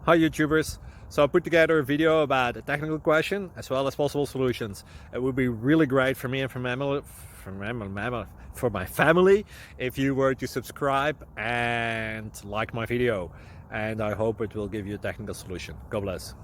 Hi YouTubers! So I put together a video about a technical question as well as possible solutions. It would be really great for me and for my family if you were to subscribe and like my video, and I hope it will give you a technical solution. God bless.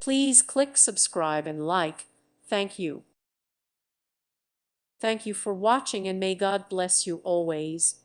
Please click subscribe and like. Thank you. Thank you for watching, and may God bless you always.